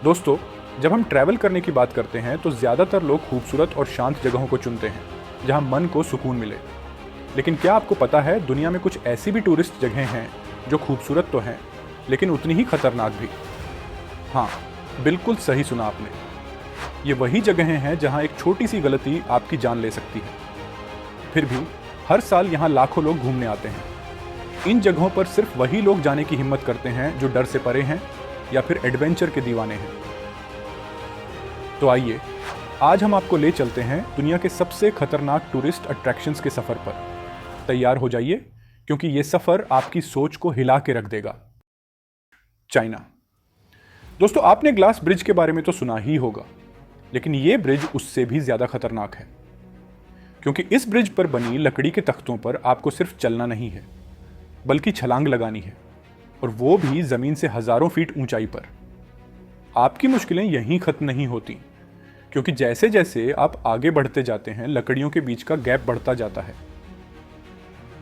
दोस्तों, जब हम ट्रैवल करने की बात करते हैं तो ज़्यादातर लोग खूबसूरत और शांत जगहों को चुनते हैं जहां मन को सुकून मिले। लेकिन क्या आपको पता है, दुनिया में कुछ ऐसी भी टूरिस्ट जगहें हैं जो खूबसूरत तो हैं लेकिन उतनी ही खतरनाक भी। हाँ, बिल्कुल सही सुना आपने। ये वही जगहें हैं जहां एक छोटी सी गलती आपकी जान ले सकती है। फिर भी हर साल यहाँ लाखों लोग घूमने आते हैं। इन जगहों पर सिर्फ वही लोग जाने की हिम्मत करते हैं जो डर से परे हैं या फिर एडवेंचर के दीवाने हैं। तो आइए, आज हम आपको ले चलते हैं दुनिया के सबसे खतरनाक टूरिस्ट अट्रैक्शंस के सफर पर। तैयार हो जाइए, क्योंकि ये सफर आपकी सोच को हिला के रख देगा। चाइना। दोस्तों, आपने ग्लास ब्रिज के बारे में तो सुना ही होगा, लेकिन ये ब्रिज उससे भी ज्यादा खतरनाक है, क्योंकि इस ब्रिज पर बनी लकड़ी के तख्तों पर आपको सिर्फ चलना नहीं है, बल्कि छलांग लगानी है, और वो भी जमीन से हजारों फीट ऊंचाई पर। आपकी मुश्किलें यहीं खत्म नहीं होती, क्योंकि जैसे जैसे आप आगे बढ़ते जाते हैं, लकड़ियों के बीच का गैप बढ़ता जाता है।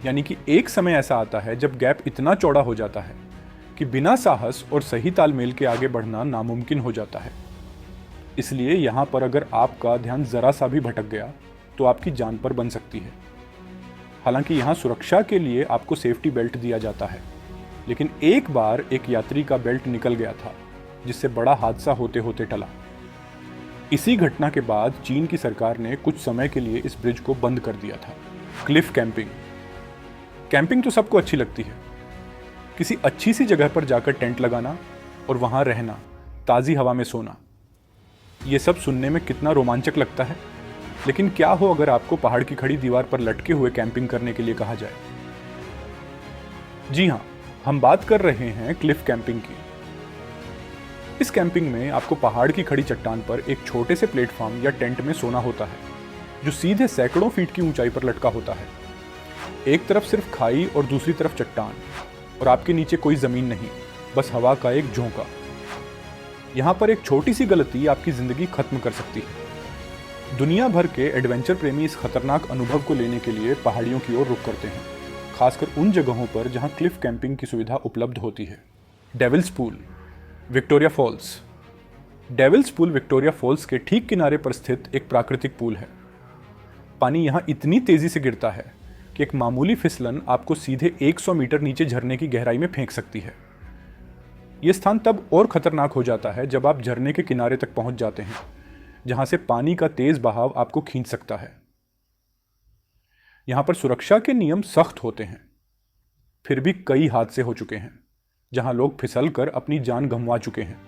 यानी कि एक समय ऐसा आता है जब गैप इतना चौड़ा हो जाता है कि बिना साहस और सही तालमेल के आगे बढ़ना नामुमकिन हो जाता है। इसलिए यहां पर अगर आपका ध्यान जरा सा भी भटक गया तो आपकी जान पर बन सकती है। हालांकि यहां सुरक्षा के लिए आपको सेफ्टी बेल्ट दिया जाता है, लेकिन एक बार एक यात्री का बेल्ट निकल गया था, जिससे बड़ा हादसा होते होते टला। इसी घटना के बाद चीन की सरकार ने कुछ समय के लिए इस ब्रिज को बंद कर दिया था। Cliff camping. कैंपिंग तो सबको अच्छी लगती है। किसी अच्छी सी जगह पर जाकर टेंट लगाना और वहां रहना, ताज़ी हवा में सोना, ये सब सुनने में कितना रोमांचक लगता है। लेकिन क्या हो अगर आपको पहाड़ की खड़ी दीवार पर लटके हुए कैंपिंग करने के लिए कहा जाए? जी हाँ, हम बात कर रहे हैं क्लिफ कैंपिंग की। इस कैंपिंग में आपको पहाड़ की खड़ी चट्टान पर एक छोटे से प्लेटफॉर्म या टेंट में सोना होता है, जो सीधे सैकड़ों फीट की ऊंचाई पर लटका होता है। एक तरफ सिर्फ खाई और दूसरी तरफ चट्टान, और आपके नीचे कोई जमीन नहीं, बस हवा का एक झोंका। यहां पर एक छोटी सी गलती आपकी जिंदगी खत्म कर सकती है। दुनिया भर के एडवेंचर प्रेमी इस खतरनाक अनुभव को लेने के लिए पहाड़ियों की ओर रुख करते हैं, खासकर उन जगहों पर जहां क्लिफ कैंपिंग की सुविधा उपलब्ध होती है। Devil's Pool, Victoria Falls. Devil's Pool Victoria Falls के ठीक किनारे पर स्थित एक प्राकृतिक पूल है। पानी यहां इतनी तेजी से गिरता है कि एक मामूली फिसलन आपको सीधे 100 मीटर नीचे झरने की गहराई में फेंक सकती है। यह स्थान तब और खतरनाक हो जाता है जब आप झरने के किनारे तक पहुंच जाते हैं, जहां से पानी का तेज बहाव आपको खींच सकता है। यहां पर सुरक्षा के नियम सख्त होते हैं, फिर भी कई हादसे हो चुके हैं जहां लोग फिसलकर अपनी जान गंवा चुके हैं।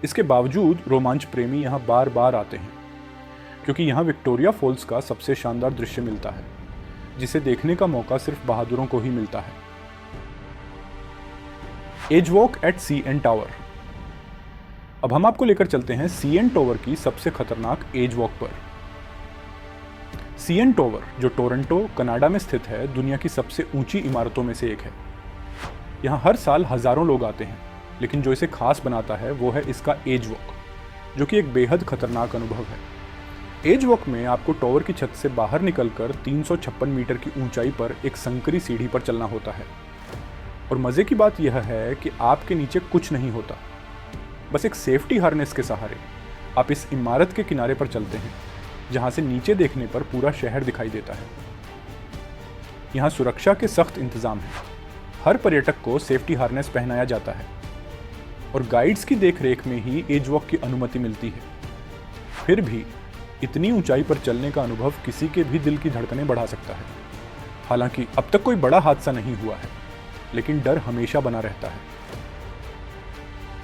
इसके बावजूद रोमांच प्रेमी यहां बार बार आते हैं, क्योंकि यहां विक्टोरिया फॉल्स का सबसे शानदार दृश्य मिलता है, जिसे देखने का मौका सिर्फ बहादुरों को ही मिलता है। Edge Walk at CN Tower. अब हम आपको लेकर चलते हैं सीएन टावर की सबसे खतरनाक एज वॉक पर। सीएन टावर, जो टोरंटो, कनाडा में स्थित है, दुनिया की सबसे ऊंची इमारतों में से एक है। यहाँ हर साल हजारों लोग आते हैं, लेकिन जो इसे खास बनाता है वो है इसका एज वॉक, जो कि एक बेहद खतरनाक अनुभव है। एज वॉक में आपको टावर की छत से बाहर निकलकर 356 मीटर की ऊंचाई पर एक संकरी सीढ़ी पर चलना होता है। और मजे की बात यह है कि आपके नीचे कुछ नहीं होता, बस एक सेफ्टी हार्नेस के सहारे आप इस इमारत के किनारे पर चलते हैं, जहां से नीचे देखने पर पूरा शहर दिखाई देता है। यहाँ सुरक्षा के सख्त इंतजाम हैं। हर पर्यटक को सेफ्टी हार्नेस पहनाया जाता है, और गाइड्स की देखरेख में ही एज वॉक की अनुमति मिलती है। फिर भी इतनी ऊंचाई पर चलने का अनुभव किसी के भी दिल की धड़कनें बढ़ा सकता है। हालांकि अब तक कोई बड़ा हादसा नहीं हुआ है, लेकिन डर हमेशा बना रहता है।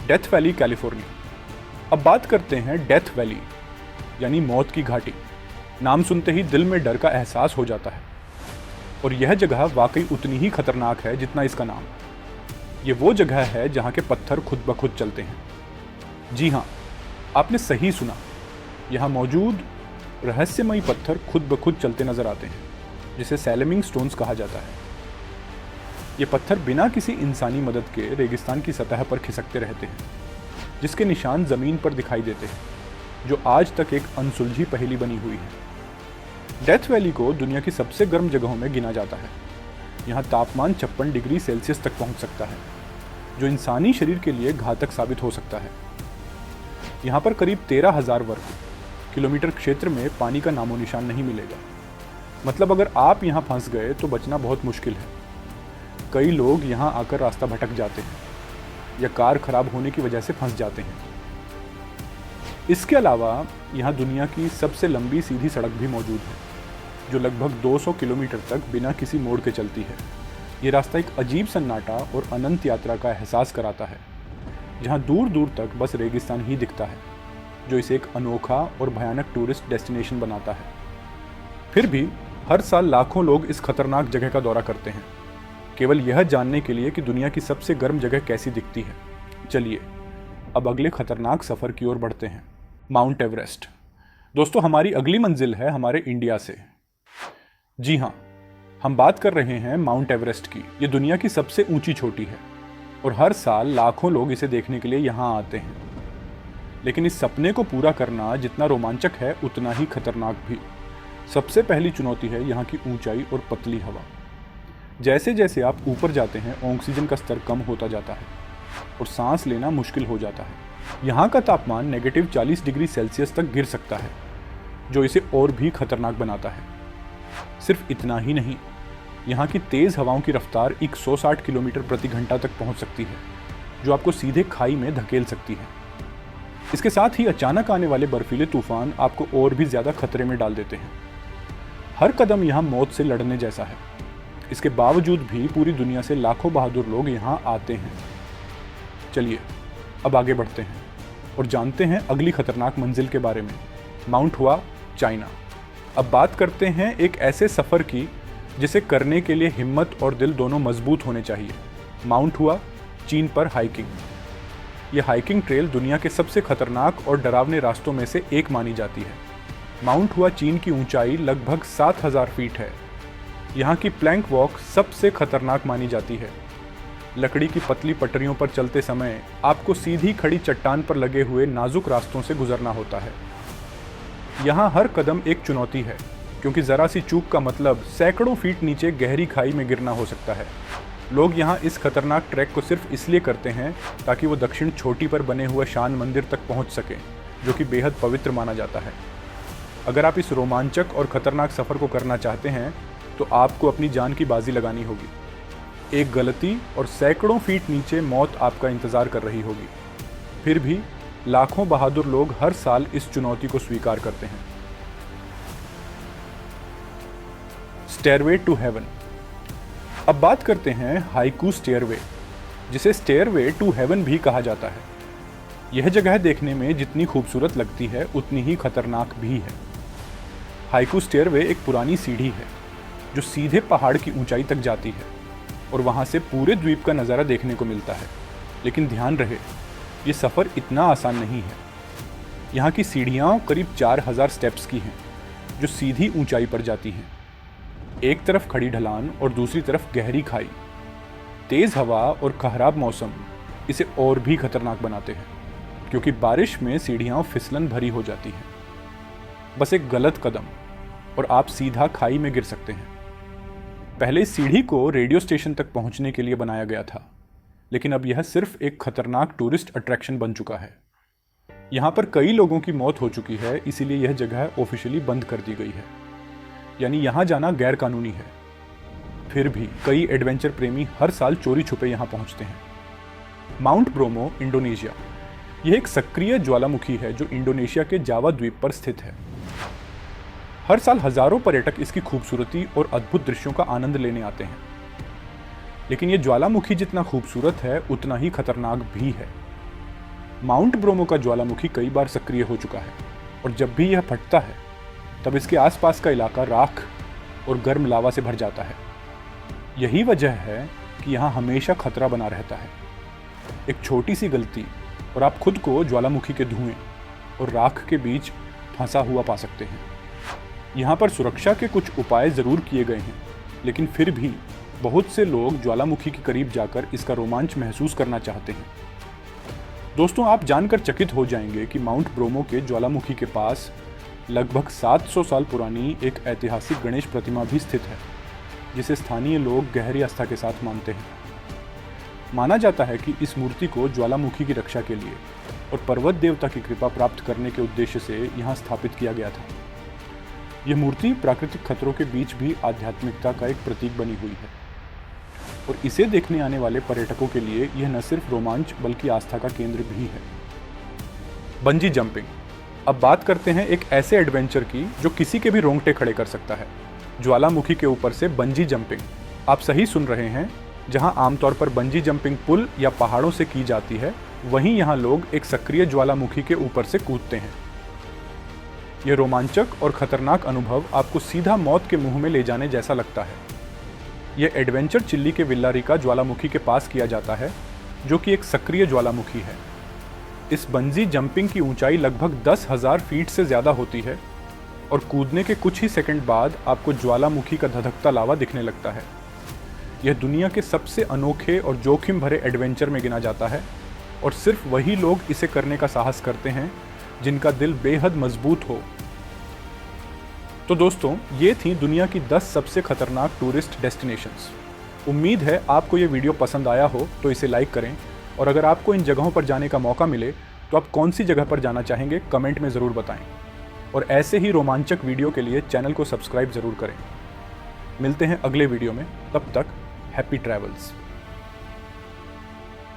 Death valley, California. अब बात करते हैं डेथ वैली, यानी मौत की घाटी। नाम सुनते ही दिल में डर का एहसास हो जाता है, और यह जगह वाकई उतनी ही खतरनाक है जितना इसका नाम। ये वो जगह है जहां के पत्थर खुद ब खुद चलते हैं। जी हाँ, आपने सही सुना, यहाँ मौजूद रहस्यमयी पत्थर खुद ब खुद चलते नजर आते हैं, जिसे सैलमिंग स्टोन्स कहा जाता है। ये पत्थर बिना किसी इंसानी मदद के रेगिस्तान की सतह पर खिसकते रहते हैं, जिसके निशान जमीन पर दिखाई देते हैं, जो आज तक एक अनसुलझी पहेली बनी हुई है। डेथ वैली को दुनिया की सबसे गर्म जगहों में गिना जाता है। यहाँ तापमान 56 डिग्री सेल्सियस तक पहुँच सकता है, जो इंसानी शरीर के लिए घातक साबित हो सकता है। यहाँ पर करीब 13,000 वर्ग किलोमीटर क्षेत्र में पानी का नामो निशान नहीं मिलेगा। मतलब अगर आप यहाँ फंस गए तो बचना बहुत मुश्किल है। कई लोग यहाँ आकर रास्ता भटक जाते हैं या कार खराब होने की वजह से फंस जाते हैं। इसके अलावा यहाँ दुनिया की सबसे लंबी सीधी सड़क भी मौजूद है, जो लगभग 200 किलोमीटर तक बिना किसी मोड़ के चलती है। ये रास्ता एक अजीब सन्नाटा और अनंत यात्रा का एहसास कराता है, जहाँ दूर दूर तक बस रेगिस्तान ही दिखता है, जो इसे एक अनोखा और भयानक टूरिस्ट डेस्टिनेशन बनाता है। फिर भी हर साल लाखों लोग इस खतरनाक जगह का दौरा करते हैं, केवल यह जानने के लिए कि दुनिया की सबसे गर्म जगह कैसी दिखती है। चलिए अब अगले खतरनाक सफ़र की ओर बढ़ते हैं, माउंट एवरेस्ट। दोस्तों, हमारी अगली मंजिल है हमारे इंडिया से। जी हाँ, हम बात कर रहे हैं माउंट एवरेस्ट की। ये दुनिया की सबसे ऊंची चोटी है और हर साल लाखों लोग इसे देखने के लिए यहाँ आते हैं। लेकिन इस सपने को पूरा करना जितना रोमांचक है उतना ही खतरनाक भी। सबसे पहली चुनौती है यहाँ की ऊंचाई और पतली हवा। जैसे जैसे आप ऊपर जाते हैं ऑक्सीजन का स्तर कम होता जाता है और सांस लेना मुश्किल हो जाता है। यहाँ का तापमान -40 डिग्री सेल्सियस तक गिर सकता है, जो इसे और भी खतरनाक बनाता है। सिर्फ इतना ही नहीं, यहाँ की तेज़ हवाओं की रफ्तार 160 किलोमीटर प्रति घंटा तक पहुँच सकती है, जो आपको सीधे खाई में धकेल सकती है। इसके साथ ही अचानक आने वाले बर्फीले तूफान आपको और भी ज़्यादा खतरे में डाल देते हैं। हर कदम यहाँ मौत से लड़ने जैसा है। इसके बावजूद भी पूरी दुनिया से लाखों बहादुर लोग यहाँ आते हैं। चलिए अब आगे बढ़ते हैं और जानते हैं अगली खतरनाक मंजिल के बारे में, माउंट हुआ, चाइना। अब बात करते हैं एक ऐसे सफ़र की जिसे करने के लिए हिम्मत और दिल दोनों मजबूत होने चाहिए। माउंट हुआ, चीन पर हाइकिंग। यह हाइकिंग ट्रेल दुनिया के सबसे खतरनाक और डरावने रास्तों में से एक मानी जाती है। माउंट हुआ चीन की ऊंचाई लगभग 7,000 फीट है। यहाँ की प्लैंक वॉक सबसे खतरनाक मानी जाती है। लकड़ी की पतली पटरियों पर चलते समय आपको सीधी खड़ी चट्टान पर लगे हुए नाजुक रास्तों से गुजरना होता है। यहाँ हर कदम एक चुनौती है, क्योंकि ज़रा सी चूक का मतलब सैकड़ों फीट नीचे गहरी खाई में गिरना हो सकता है। लोग यहाँ इस खतरनाक ट्रैक को सिर्फ इसलिए करते हैं ताकि वो दक्षिण चोटी पर बने हुए शान मंदिर तक पहुँच सकें, जो कि बेहद पवित्र माना जाता है। अगर आप इस रोमांचक और ख़तरनाक सफ़र को करना चाहते हैं तो आपको अपनी जान की बाजी लगानी होगी। एक गलती और सैकड़ों फीट नीचे मौत आपका इंतज़ार कर रही होगी। फिर भी लाखों बहादुर लोग हर साल इस चुनौती को स्वीकार करते हैं। Stairway to Heaven. अब बात करते हैं हाइकू स्टेयरवे, जिसे स्टेयरवे टू हेवन भी कहा जाता है। यह जगह देखने में जितनी खूबसूरत लगती है उतनी ही खतरनाक भी है। हाइकू स्टेयरवे एक पुरानी सीढ़ी है जो सीधे पहाड़ की ऊंचाई तक जाती है और वहां से पूरे द्वीप का नज़ारा देखने को मिलता है। लेकिन ध्यान रहे, ये सफ़र इतना आसान नहीं है। यहाँ की सीढ़ियाँ करीब 4,000 स्टेप्स की हैं, जो सीधी ऊंचाई पर जाती हैं। एक तरफ खड़ी ढलान और दूसरी तरफ गहरी खाई। तेज़ हवा और खराब मौसम इसे और भी खतरनाक बनाते हैं, क्योंकि बारिश में सीढ़ियाँ फिसलन भरी हो जाती हैं। बस एक गलत कदम और आप सीधा खाई में गिर सकते हैं। पहले इस सीढ़ी को रेडियो स्टेशन तक पहुंचने के लिए बनाया गया था, लेकिन अब यह सिर्फ एक खतरनाक टूरिस्ट अट्रैक्शन बन चुका है। यहाँ पर कई लोगों की मौत हो चुकी है, इसीलिए यह जगह ऑफिशियली बंद कर दी गई है, यानी यहाँ जाना गैर कानूनी है। फिर भी कई एडवेंचर प्रेमी हर साल चोरी छुपे यहाँ पहुँचते हैं। Mount bromo, Indonesia. यह एक सक्रिय ज्वालामुखी है जो इंडोनेशिया के जावा द्वीप पर स्थित है। हर साल हजारों पर्यटक इसकी खूबसूरती और अद्भुत दृश्यों का आनंद लेने आते हैं। लेकिन यह ज्वालामुखी जितना खूबसूरत है उतना ही खतरनाक भी है। माउंट ब्रोमो का ज्वालामुखी कई बार सक्रिय हो चुका है और जब भी यह फटता है तब इसके आसपास का इलाका राख और गर्म लावा से भर जाता है। यही वजह है कि यहाँ हमेशा खतरा बना रहता है। एक छोटी सी गलती और आप खुद को ज्वालामुखी के धुएं और राख के बीच फंसा हुआ पा सकते हैं। यहाँ पर सुरक्षा के कुछ उपाय ज़रूर किए गए हैं, लेकिन फिर भी बहुत से लोग ज्वालामुखी के करीब जाकर इसका रोमांच महसूस करना चाहते हैं। दोस्तों, आप जानकर चकित हो जाएंगे कि माउंट ब्रोमो के ज्वालामुखी के पास लगभग 700 साल पुरानी एक ऐतिहासिक गणेश प्रतिमा भी स्थित है, जिसे स्थानीय लोग गहरी आस्था के साथ मानते हैं। माना जाता है कि इस मूर्ति को ज्वालामुखी की रक्षा के लिए और पर्वत देवता की कृपा प्राप्त करने के उद्देश्य से यहाँ स्थापित किया गया था। यह मूर्ति प्राकृतिक खतरों के बीच भी आध्यात्मिकता का एक प्रतीक बनी हुई है और इसे देखने आने वाले पर्यटकों के लिए यह न सिर्फ रोमांच बल्कि आस्था का केंद्र भी है। Bungee jumping. अब बात करते हैं एक ऐसे एडवेंचर की जो किसी के भी रोंगटे खड़े कर सकता है, ज्वालामुखी के ऊपर से बंजी जंपिंग। आप सही सुन रहे हैं, जहां आमतौर पर बंजी जंपिंग पुल या पहाड़ों से की जाती है, वहीं यहां लोग एक सक्रिय ज्वालामुखी के ऊपर से कूदते हैं। यह रोमांचक और खतरनाक अनुभव आपको सीधा मौत के मुंह में ले जाने जैसा लगता है। यह एडवेंचर चिल्ली के विल्लारिका ज्वालामुखी के पास किया जाता है, जो कि एक सक्रिय ज्वालामुखी है। इस बंजी जंपिंग की ऊंचाई लगभग 10,000 फीट से ज़्यादा होती है और कूदने के कुछ ही सेकंड बाद आपको ज्वालामुखी का धधकता लावा दिखने लगता है। यह दुनिया के सबसे अनोखे और जोखिम भरे एडवेंचर में गिना जाता है और सिर्फ वही लोग इसे करने का साहस करते हैं जिनका दिल बेहद मजबूत हो। तो दोस्तों, ये थी दुनिया की 10 सबसे खतरनाक टूरिस्ट डेस्टिनेशंस। उम्मीद है आपको ये वीडियो पसंद आया हो, तो इसे लाइक करें और अगर आपको इन जगहों पर जाने का मौका मिले तो आप कौन सी जगह पर जाना चाहेंगे कमेंट में ज़रूर बताएं और ऐसे ही रोमांचक वीडियो के लिए चैनल को सब्सक्राइब ज़रूर करें। मिलते हैं अगले वीडियो में, तब तक हैप्पी ट्रैवल्स।